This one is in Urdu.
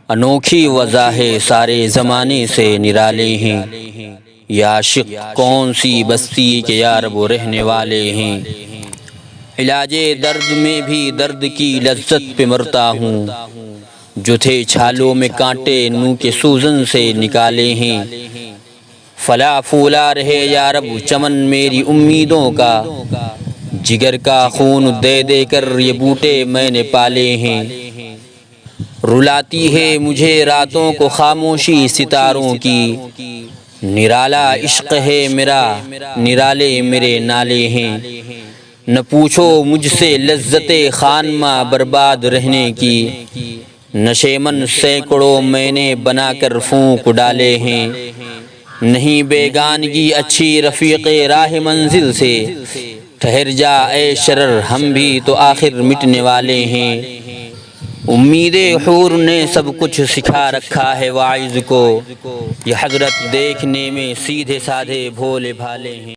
انوکھی وضاحیں سارے زمانے سے نرالے ہیں، یا عاشق کون سی بستی کے یا رب و رہنے والے ہیں۔ علاج درد میں بھی درد کی لذت پہ مرتا ہوں، جو تھے چھالوں میں کانٹے نو کے سوزن سے نکالے ہیں۔ فلا پھولا رہے یا رب چمن میری امیدوں کا، جگر کا خون دے دے کر یہ بوٹے میں نے پالے ہیں۔ رلاتی ہے مجھے راتوں کو خاموشی ستاروں کی، نرالا عشق ہے میرا نرالے میرے نالے ہیں۔ نہ پوچھو مجھ سے لذت خانمہ برباد رہنے کی، نشے من سینکڑوں میں نے بنا کر پھونک ڈالے ہیں۔ نہیں بیگانگی اچھی رفیق راہ منزل سے، ٹھہر جا اے شرر ہم بھی تو آخر مٹنے والے ہیں۔ امید حور نے سب کچھ سکھا رکھا ہے واعظ کو، یہ حضرت دیکھنے میں سیدھے سادھے بھولے بھالے ہیں۔